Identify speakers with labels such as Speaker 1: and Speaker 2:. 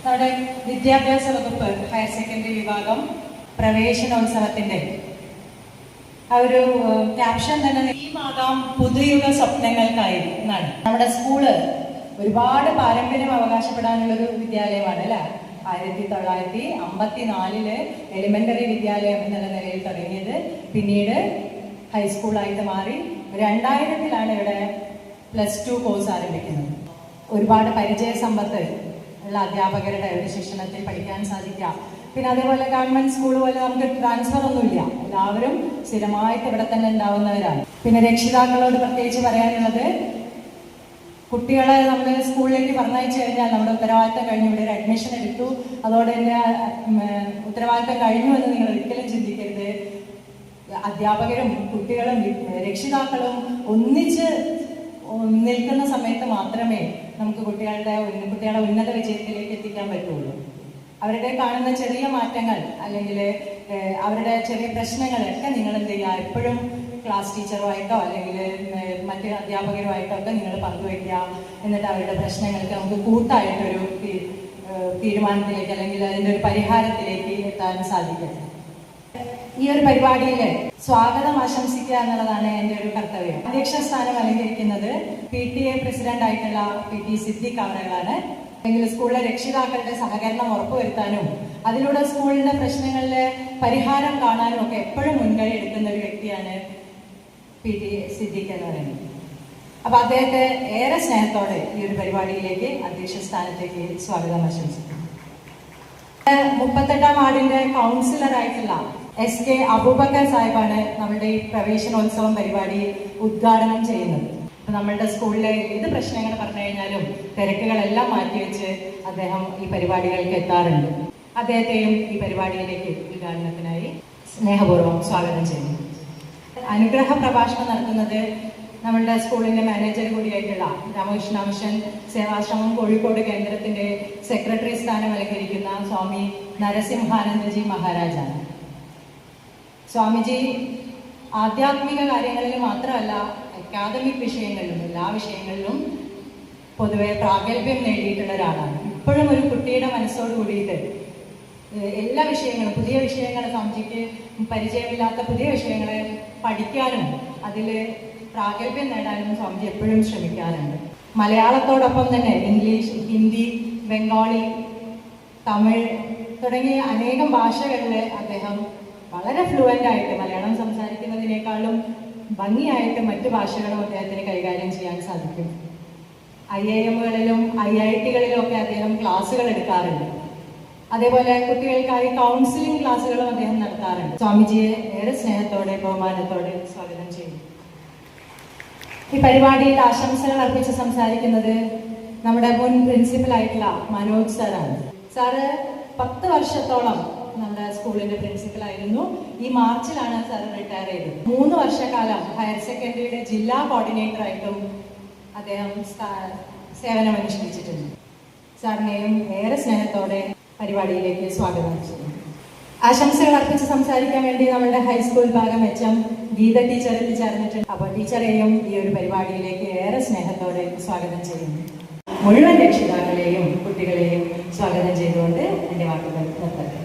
Speaker 1: നമ്മുടെ വിദ്യാഭ്യാസ വകുപ്പ് ഹയർ സെക്കൻഡറി വിഭാഗം പ്രവേശനോത്സവത്തിന്റെ ഒരു ക്യാപ്ഷൻ തന്നെ ഈമാകാം പുതുയുഗ സ്വപ്നങ്ങൾക്കായി എന്നാണ്. നമ്മുടെ സ്കൂള് ഒരുപാട് പാരമ്പര്യം അവകാശപ്പെടാനുള്ളൊരു വിദ്യാലയമാണ് അല്ലെ. 1954 എലിമെന്ററി വിദ്യാലയം എന്നുള്ള നിലയിൽ തുടങ്ങിയത് പിന്നീട് ഹൈസ്കൂളായിട്ട് മാറി 2000 ഇവിടെ +2 കോഴ്സ് ആരംഭിക്കുന്നത്. ഒരുപാട് പരിചയ സമ്പത്ത് ഉള്ള അധ്യാപകരുടെ ഒരു ശിക്ഷണത്തിൽ പഠിക്കാൻ സാധിക്കാം. പിന്നെ അതേപോലെ ഗവൺമെന്റ് സ്കൂൾ പോലെ നമുക്ക് ട്രാൻസ്ഫർ ഒന്നുമില്ല, എല്ലാവരും സ്ഥിരമായിട്ട് ഇവിടെ തന്നെ ഉണ്ടാവുന്നവരാണ്. പിന്നെ രക്ഷിതാക്കളോട് പ്രത്യേകിച്ച് പറയാനുള്ളത്, കുട്ടികളെ നമ്മൾ സ്കൂളിലേക്ക് പറഞ്ഞയച്ചു കഴിഞ്ഞാൽ നമ്മുടെ ഉത്തരവാദിത്തം കഴിഞ്ഞു. ഇവിടെ ഒരു അഡ്മിഷൻ എടുത്തു, അതോടെ തന്നെ ഉത്തരവാദിത്തം കഴിഞ്ഞു എന്ന് നിങ്ങൾ ഒരിക്കലും ചിന്തിക്കരുത്. അധ്യാപകരും കുട്ടികളും രക്ഷിതാക്കളും ഒന്നിച്ച് നിൽക്കുന്ന സമയത്ത് മാത്രമേ നമുക്ക് കുട്ടികളെ ഉന്നത വിജയത്തിലേക്ക് എത്തിക്കാൻ പറ്റുള്ളൂ. അവരുടെ കാണുന്ന ചെറിയ മാറ്റങ്ങൾ അല്ലെങ്കിൽ അവരുടെ ചെറിയ പ്രശ്നങ്ങളൊക്കെ നിങ്ങൾ എന്ത് ചെയ്യുക, എപ്പോഴും ക്ലാസ് ടീച്ചറുമായിട്ടോ അല്ലെങ്കിൽ മറ്റ് അധ്യാപകരുമായിട്ടോ ഒക്കെ നിങ്ങൾ പങ്കുവയ്ക്കുക. എന്നിട്ട് അവരുടെ പ്രശ്നങ്ങൾക്ക് നമുക്ക് കൂട്ടായിട്ടൊരു തീരുമാനത്തിലേക്ക് അല്ലെങ്കിൽ അതിൻ്റെ ഒരു പരിഹാരത്തിലേക്ക് എത്താൻ സാധിക്കും. ഈ ഒരു പരിപാടിയിൽ സ്വാഗതം ആശംസിക്കുക എന്നുള്ളതാണ് എൻ്റെ ഒരു കർത്തവ്യം. അധ്യക്ഷ സ്ഥാനം അലങ്കരിക്കുന്നത് PTA പ്രസിഡന്റ് ആയിട്ടുള്ള PT സിദ്ദിഖ് അവറുകളാണ്. അല്ലെങ്കിൽ സ്കൂളിലെ രക്ഷിതാക്കളുടെ സഹകരണം ഉറപ്പുവരുത്താനും അതിലൂടെ സ്കൂളിന്റെ പ്രശ്നങ്ങളിലെ പരിഹാരം കാണാനും ഒക്കെ എപ്പോഴും മുൻകൈ എടുക്കുന്ന ഒരു വ്യക്തിയാണ് PT സിദ്ദിഖ് എന്ന് പറയുന്നത്. അപ്പൊ അദ്ദേഹത്തെ ഏറെ സ്നേഹത്തോടെ ഈ ഒരു പരിപാടിയിലേക്ക് അധ്യക്ഷ സ്ഥാനത്തേക്ക് സ്വാഗതം ആശംസിക്കുന്നു. 38ാം വാർഡിന്റെ കൗൺസിലർ ആയിട്ടുള്ള SK അബൂബക്കർ സാഹിബാണ് നമ്മുടെ ഈ പ്രവേശനോത്സവം പരിപാടി ഉദ്ഘാടനം ചെയ്യുന്നത്. നമ്മളുടെ സ്കൂളിലെ ഏത് പ്രശ്നങ്ങൾ പറഞ്ഞു കഴിഞ്ഞാലും തിരക്കുകളെല്ലാം മാറ്റിവെച്ച് അദ്ദേഹം ഈ പരിപാടികൾക്ക് എത്താറുണ്ട്. അദ്ദേഹത്തെയും ഈ പരിപാടിയിലേക്ക് ഉദ്ഘാടനത്തിനായി സ്നേഹപൂർവ്വം സ്വാഗതം ചെയ്യുന്നു. അനുഗ്രഹ പ്രഭാഷണം നടത്തുന്നത് നമ്മളുടെ സ്കൂളിന്റെ മാനേജർ കൂടിയായിട്ടുള്ള രാമകൃഷ്ണ മിഷൻ സേവാശ്രമം കോഴിക്കോട് കേന്ദ്രത്തിന്റെ സെക്രട്ടറി സ്ഥാനം അലങ്കരിക്കുന്ന സ്വാമി നരസിംഹാനന്ദജി മഹാരാജാണ്. സ്വാമിജി ആധ്യാത്മിക കാര്യങ്ങളിൽ മാത്രമല്ല, അക്കാദമിക് വിഷയങ്ങളിലും എല്ലാ വിഷയങ്ങളിലും പൊതുവെ പ്രാഗൽഭ്യം നേടിയിട്ടുള്ള ഒരാളാണ്. ഇപ്പോഴും ഒരു കുട്ടിയുടെ മനസ്സോട് കൂടിയിട്ട് എല്ലാ വിഷയങ്ങളും, പുതിയ വിഷയങ്ങൾ, സ്വാമിജിക്ക് പരിചയമില്ലാത്ത പുതിയ വിഷയങ്ങളെ പഠിക്കാനും അതിൽ പ്രാഗൽഭ്യം നേടാനും സ്വാമിജി എപ്പോഴും ശ്രമിക്കാറുണ്ട്. മലയാളത്തോടൊപ്പം തന്നെ ഇംഗ്ലീഷ്, ഹിന്ദി, ബംഗാളി, തമിഴ് തുടങ്ങിയ അനേകം ഭാഷകളിൽ അദ്ദേഹം വളരെ ഫ്ലുവൻ്റ് ആയിട്ട്, മലയാളം സംസാരിക്കുന്നതിനേക്കാളും ഭംഗിയായിട്ട് മറ്റു ഭാഷകളും അദ്ദേഹത്തിന് കൈകാര്യം ചെയ്യാൻ സാധിക്കും. IIM-കളിലും IIT-കളിലും ഒക്കെ അദ്ദേഹം ക്ലാസ്സുകൾ എടുക്കാറുണ്ട്. അതേപോലെ കുട്ടികൾക്കായി കൗൺസിലിംഗ് ക്ലാസ്സുകളും അദ്ദേഹം നടത്താറുണ്ട്. സ്വാമിജിയെ ഏറെ സ്നേഹത്തോടെ ബഹുമാനത്തോടെ സ്വാഗതം ചെയ്യുന്നു. ഈ പരിപാടിയിൽ ആശംസകൾ അർപ്പിച്ച് സംസാരിക്കുന്നത് നമ്മുടെ മുൻ പ്രിൻസിപ്പൽ ആയിട്ടുള്ള മനോജ് സാറാണ്. സാറ് 10 വർഷത്തോളം നമ്മുടെ സ്കൂളിന്റെ പ്രിൻസിപ്പൽ ആയിരുന്നു. ഈ മാർച്ചിലാണ് സാർ റിട്ടയർ ചെയ്തത്. 3 വർഷക്കാലം ഹയർ സെക്കൻഡറിയുടെ ജില്ലാ കോർഡിനേറ്റർ ആയിട്ടും അദ്ദേഹം സേവനമനുഷ്ഠിച്ചിട്ടുണ്ട്. സാറിനെയും ഏറെ സ്നേഹത്തോടെ പരിപാടിയിലേക്ക് സ്വാഗതം ചെയ്യുന്നു. ആശംസകൾ അർപ്പിച്ച് സംസാരിക്കാൻ വേണ്ടി നമ്മുടെ ഹൈസ്കൂൾ വിഭാഗം HM ഗീത ടീച്ചർ എത്തിച്ചേർന്നിട്ടുണ്ട്. അപ്പോൾ ടീച്ചറെയും ഈ ഒരു പരിപാടിയിലേക്ക് ഏറെ സ്നേഹത്തോടെ സ്വാഗതം ചെയ്യുന്നു. മുഴുവൻ രക്ഷിതാക്കളെയും കുട്ടികളെയും സ്വാഗതം ചെയ്തുകൊണ്ട് എൻ്റെ വാക്കുകൾ നിർത്തട്ടെ.